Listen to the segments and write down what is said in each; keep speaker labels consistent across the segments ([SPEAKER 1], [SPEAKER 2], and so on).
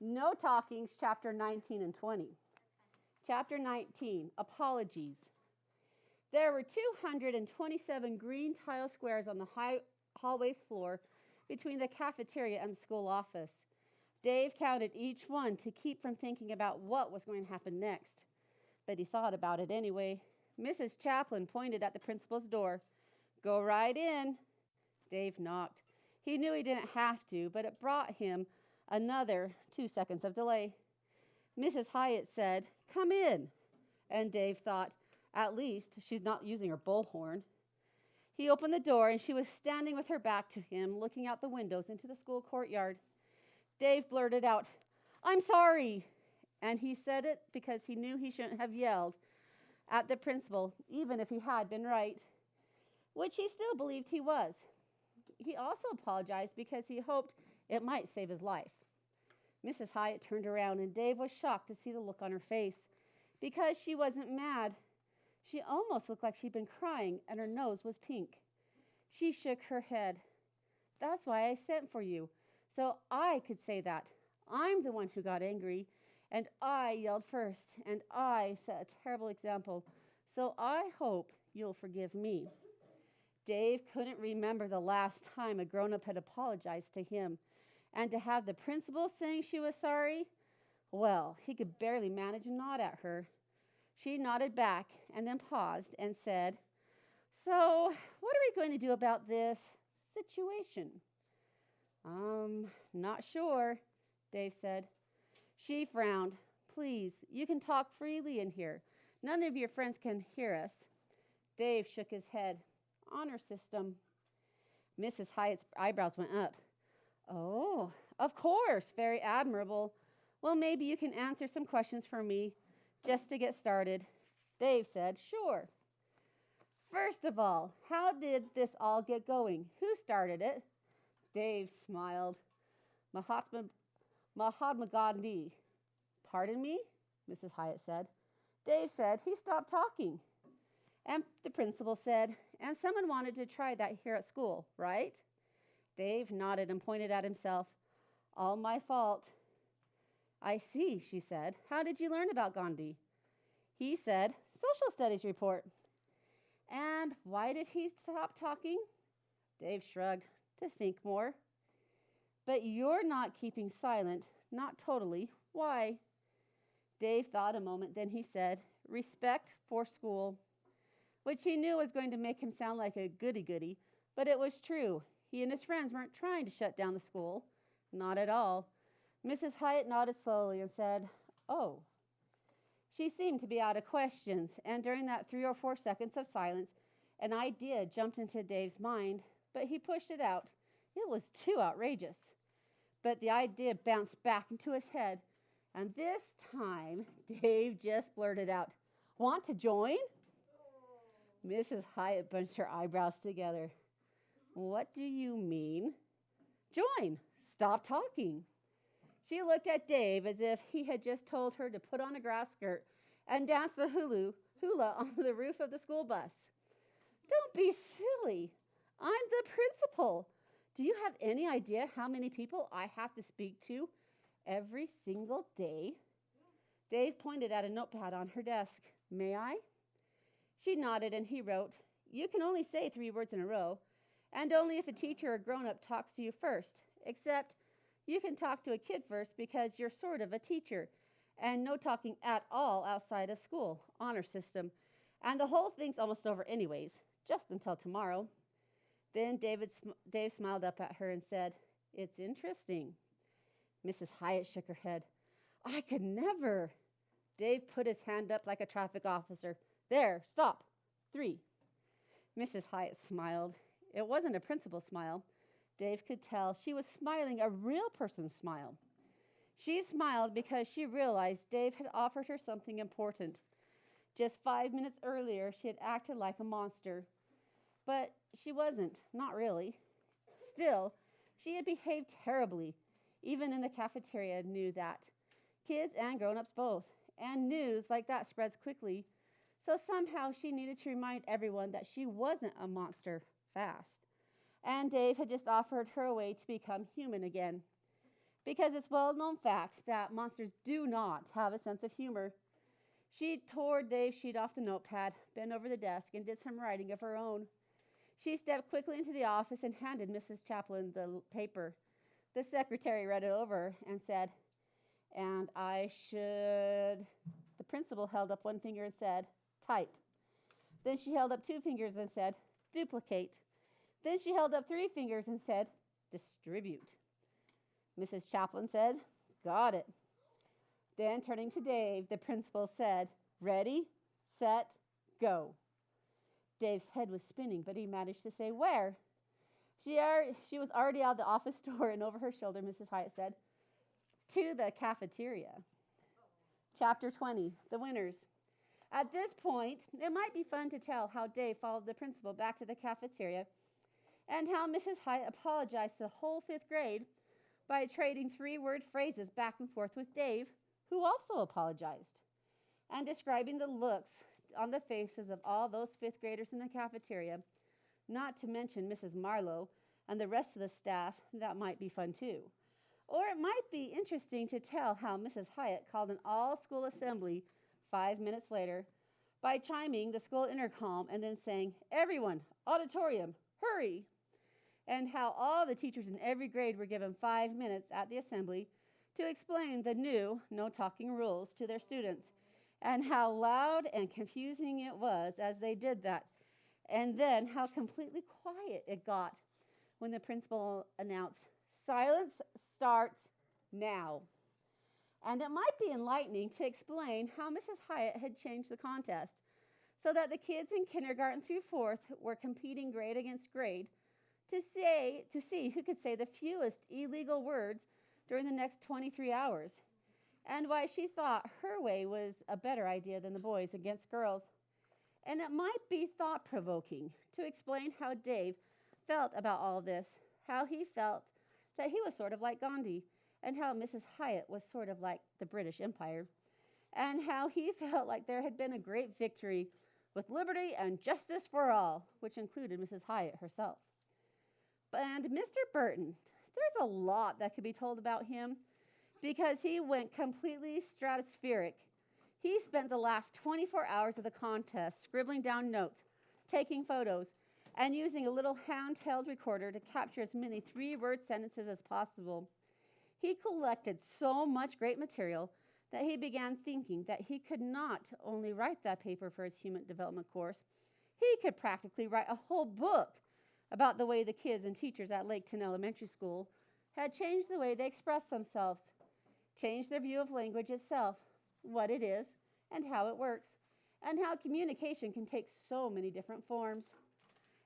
[SPEAKER 1] No Talkings, chapter 19 and 20. Chapter 19, Apologies. There were 227 green tile squares on the hallway floor between the cafeteria and the school office. Dave counted each one to keep from thinking about what was going to happen next. But he thought about it anyway. Mrs. Chaplin pointed at the principal's door. Go right in. Dave knocked. He knew he didn't have to, but it brought him another 2 seconds of delay. Mrs. Hyatt said, "Come in." And Dave thought, at least she's not using her bullhorn. He opened the door and she was standing with her back to him, looking out the windows into the school courtyard. Dave blurted out, "I'm sorry." And he said it because he knew he shouldn't have yelled at the principal, even if he had been right, which he still believed he was. He also apologized because he hoped it might save his life. Mrs. Hyatt turned around and Dave was shocked to see the look on her face. Because she wasn't mad. She almost looked like she'd been crying and her nose was pink. She shook her head. "That's why I sent for you, so I could say that. I'm the one who got angry, and I yelled first, and I set a terrible example, so I hope you'll forgive me." Dave couldn't remember the last time a grown-up had apologized to him, and to have the principal saying she was sorry, well, he could barely manage a nod at her. She nodded back and then paused and said, "So, what are we going to do about this situation?" Not sure," Dave said. She frowned. "Please, you can talk freely in here. None of your friends can hear us." Dave shook his head. "Honor system." Mrs. Hyatt's eyebrows went up. "Oh, of course, very admirable. Well, maybe you can answer some questions for me, just to get started." Dave said, "Sure." "First of all, how did this all get going? Who started it?" Dave smiled. Mahatma Gandhi." "Pardon me?" Mrs. Hyatt said. Dave said he stopped talking. And the principal said, "And someone wanted to try that here at school, right?" Dave nodded and pointed at himself. "All my fault." "I see," she said. "How did you learn about Gandhi?" He said, "Social studies report." "And why did he stop talking?" Dave shrugged. "To think more." "But you're not keeping silent. Not totally. Why?" Dave thought a moment, then he said, "Respect for school," which he knew was going to make him sound like a goody-goody, but it was true. He and his friends weren't trying to shut down the school. Not at all. Mrs. Hyatt nodded slowly and said, "Oh." She seemed to be out of questions, and during that 3 or 4 seconds of silence, an idea jumped into Dave's mind, but he pushed it out. It was too outrageous. But the idea bounced back into his head, and this time Dave just blurted out, "Want to join?" Mrs. Hyatt bunched her eyebrows together. "What do you mean?" "Join. Stop talking." She looked at Dave as if he had just told her to put on a grass skirt and dance the hula on the roof of the school bus. "Don't be silly. I'm the principal. Do you have any idea how many people I have to speak to every single day?" Dave pointed at a notepad on her desk. "May I?" She nodded and he wrote, "You can only say 3 words in a row, and only if a teacher or grown-up talks to you first, except you can talk to a kid first because you're sort of a teacher, and no talking at all outside of school, honor system, and the whole thing's almost over anyways, just until tomorrow." Then Dave smiled up at her and said, "It's interesting." Mrs. Hyatt shook her head. "I could never." Dave put his hand up like a traffic officer. "There, stop. 3. Mrs. Hyatt smiled. It wasn't a principal smile. Dave could tell she was smiling a real person's smile. She smiled because she realized Dave had offered her something important. Just 5 minutes earlier, she had acted like a monster. But she wasn't, not really. Still, she had behaved terribly. Even in the cafeteria knew that. Kids and grown-ups both. And news like that spreads quickly. So somehow she needed to remind everyone that she wasn't a monster fast. And Dave had just offered her a way to become human again. because it's well-known fact that monsters do not have a sense of humor. She tore Dave's sheet off the notepad, bent over the desk, and did some writing of her own. She stepped quickly into the office and handed Mrs. Chaplin the paper. The secretary read it over and said, "And I should." The principal held up one finger and said, "Type." Then she held up two fingers and said, "Duplicate." Then she held up three fingers and said, "Distribute." Mrs. Chaplin said, "Got it." Then, turning to Dave, the principal said, "Ready, set, go." Dave's head was spinning, but he managed to say, "Where?" She was already out of the office door, and over her shoulder, Mrs. Hyatt said, "To the cafeteria." Chapter 20, The Winners. At this point, it might be fun to tell how Dave followed the principal back to the cafeteria and how Mrs. Hyatt apologized to the whole fifth grade by trading three-word phrases back and forth with Dave, who also apologized, and describing the looks on the faces of all those fifth graders in the cafeteria, not to mention Mrs. Marlowe and the rest of the staff. That might be fun too. Or it might be interesting to tell how Mrs. Hyatt called an all-school assembly 5 minutes later by chiming the school intercom and then saying, "Everyone, auditorium, hurry!" And how all the teachers in every grade were given 5 minutes at the assembly to explain the new no talking rules to their students, and how loud and confusing it was as they did that, and then how completely quiet it got when the principal announced, "Silence starts now." And it might be enlightening to explain how Mrs. Hyatt had changed the contest so that the kids in kindergarten through fourth were competing grade against grade to see who could say the fewest illegal words during the next 23 hours, and why she thought her way was a better idea than the boys against girls. And it might be thought-provoking to explain how Dave felt about all this, how he felt that he was sort of like Gandhi, and how Mrs. Hyatt was sort of like the British Empire, and how he felt like there had been a great victory with liberty and justice for all, which included Mrs. Hyatt herself. And Mr. Burton, there's a lot that could be told about him because he went completely stratospheric. He spent the last 24 hours of the contest scribbling down notes, taking photos, and using a little handheld recorder to capture as many three-word sentences as possible. He collected so much great material that he began thinking that he could not only write that paper for his human development course, he could practically write a whole book about the way the kids and teachers at Laketon Elementary School had changed the way they express themselves, changed their view of language itself, what it is, and how it works, and how communication can take so many different forms.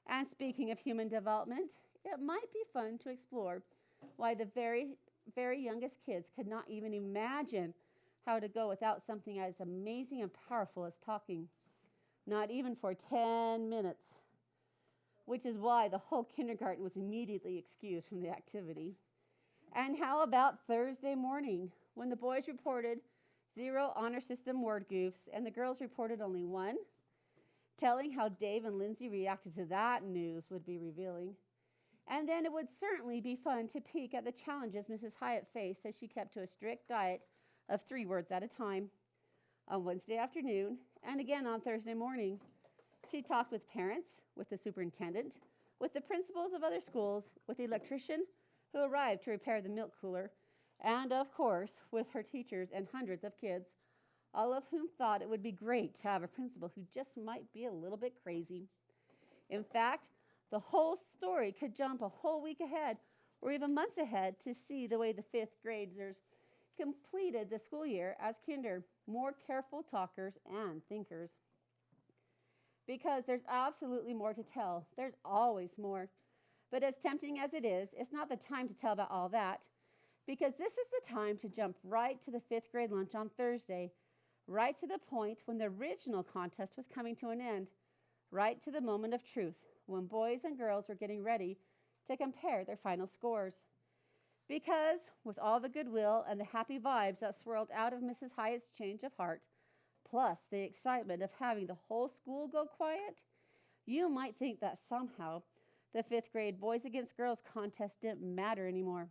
[SPEAKER 1] And speaking of human development, it might be fun to explore why the very, very youngest kids could not even imagine how to go without something as amazing and powerful as talking, not even for 10 minutes, which is why the whole kindergarten was immediately excused from the activity. And how about Thursday morning, when the boys reported 0 honor system word goofs and the girls reported only 1? Telling how Dave and Lindsay reacted to that news would be revealing. And then it would certainly be fun to peek at the challenges Mrs. Hyatt faced as she kept to a strict diet of 3 words at a time on Wednesday afternoon and again on Thursday morning. She talked with parents, with the superintendent, with the principals of other schools, with the electrician who arrived to repair the milk cooler, and of course, with her teachers and hundreds of kids, all of whom thought it would be great to have a principal who just might be a little bit crazy. In fact, the whole story could jump a whole week ahead or even months ahead to see the way the fifth graders completed the school year as kinder, more careful talkers and thinkers. Because there's absolutely more to tell. There's always more. But as tempting as it is, it's not the time to tell about all that, because this is the time to jump right to the fifth grade lunch on Thursday, right to the point when the original contest was coming to an end, right to the moment of truth, when boys and girls were getting ready to compare their final scores. Because with all the goodwill and the happy vibes that swirled out of Mrs. Hyatt's change of heart, plus the excitement of having the whole school go quiet, you might think that somehow the fifth grade boys against girls contest didn't matter anymore.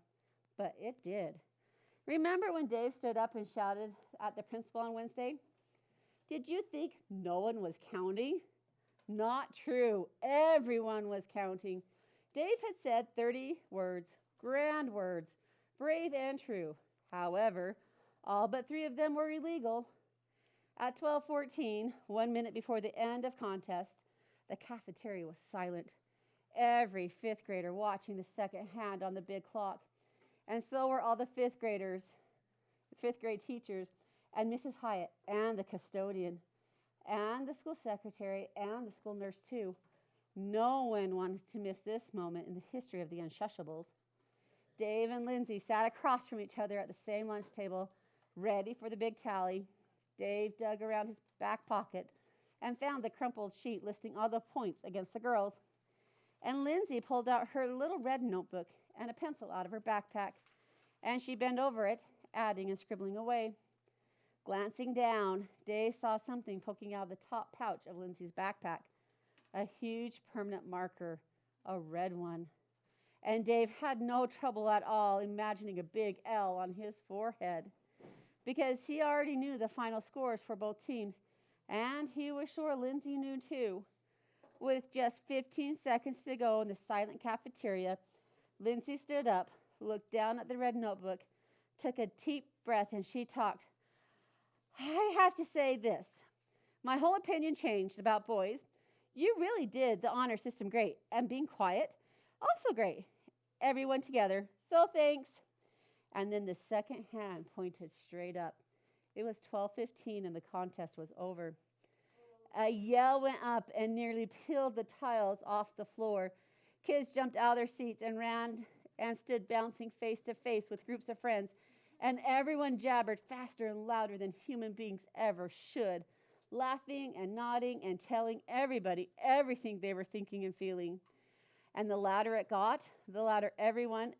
[SPEAKER 1] But it did. Remember when Dave stood up and shouted at the principal on Wednesday? Did you think no one was counting? Not true. Everyone was counting. Dave had said 30 words, grand words, brave and true. However, all but 3 of them were illegal. At 12:14, 1 minute before the end of contest, the cafeteria was silent. Every 5th grader watching the second hand on the big clock. And so were all the 5th graders, 5th grade teachers, and Mrs. Hyatt, and the custodian, and the school secretary, and the school nurse, too. No one wanted to miss this moment in the history of the Unshushables. Dave and Lindsay sat across from each other at the same lunch table, ready for the big tally. Dave dug around his back pocket and found the crumpled sheet listing all the points against the girls. And Lindsay pulled out her little red notebook and a pencil out of her backpack, and she bent over it, adding and scribbling away. Glancing down, Dave saw something poking out of the top pouch of Lindsay's backpack. A huge permanent marker, a red one. And Dave had no trouble at all imagining a big L on his forehead, because he already knew the final scores for both teams, and he was sure Lindsay knew too. With just 15 seconds to go in the silent cafeteria, Lindsay stood up, looked down at the red notebook, took a deep breath, and she talked. I have to say this. My whole opinion changed about boys. You really did the honor system great, and being quiet, also great. Everyone together, so thanks. And then the second hand pointed straight up. It was 12:15 and the contest was over. A yell went up and nearly peeled the tiles off the floor. Kids jumped out of their seats and ran and stood bouncing face to face with groups of friends, and everyone jabbered faster and louder than human beings ever should, laughing and nodding and telling everybody everything they were thinking and feeling. And the louder it got, the louder everyone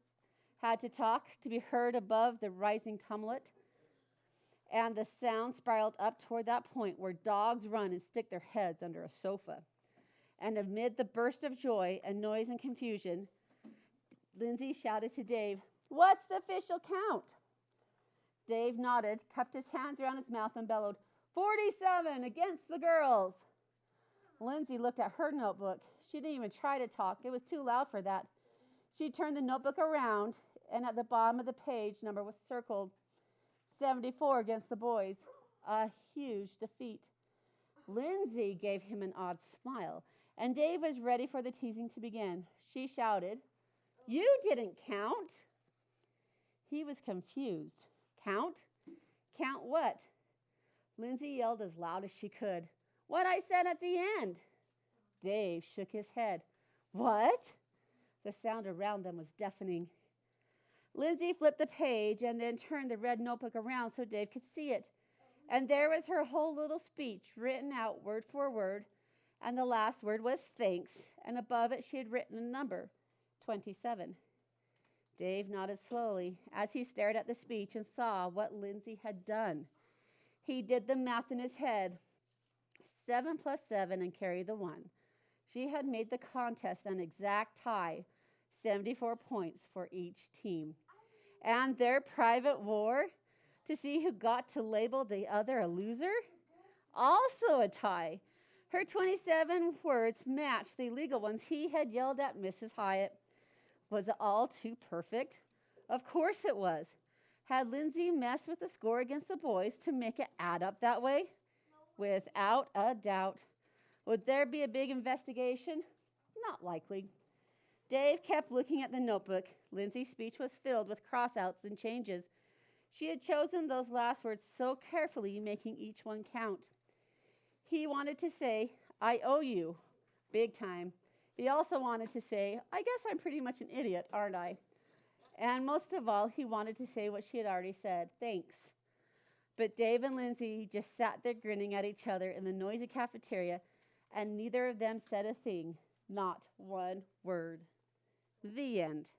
[SPEAKER 1] had to talk to be heard above the rising tumult. And the sound spiraled up toward that point where dogs run and stick their heads under a sofa. And amid the burst of joy and noise and confusion, Lindsay shouted to Dave, "What's the official count?" Dave nodded, cupped his hands around his mouth, and bellowed, 47 against the girls. Lindsay looked at her notebook. She didn't even try to talk. It was too loud for that. She turned the notebook around, and at the bottom of the page, number was circled. 74 against the boys. A huge defeat. Lindsay gave him an odd smile, and Dave was ready for the teasing to begin. She shouted, "You didn't count." He was confused. Count? Count what? Lindsay yelled as loud as she could, "What I said at the end." Dave shook his head. "What?" The sound around them was deafening. Lindsay flipped the page and then turned the red notebook around so Dave could see it. And there was her whole little speech written out word for word, and the last word was thanks, and above it she had written a number, 27. Dave nodded slowly as he stared at the speech and saw what Lindsay had done. He did the math in his head. 7 plus 7 and carry the 1. She had made the contest an exact tie, 74 points for each team. And their private war to see who got to label the other a loser? Also a tie. Her 27 words matched the legal ones he had yelled at Mrs. Hyatt. Was it all too perfect? Of course it was. Had Lindsay messed with the score against the boys to make it add up that way? Without a doubt. Would there be a big investigation? Not likely. Dave kept looking at the notebook. Lindsay's speech was filled with cross-outs and changes. She had chosen those last words so carefully, making each one count. He wanted to say, "I owe you," big time. He also wanted to say, "I guess I'm pretty much an idiot, aren't I?" And most of all, he wanted to say what she had already said, "Thanks." But Dave and Lindsay just sat there grinning at each other in the noisy cafeteria, and neither of them said a thing, not one word. The end.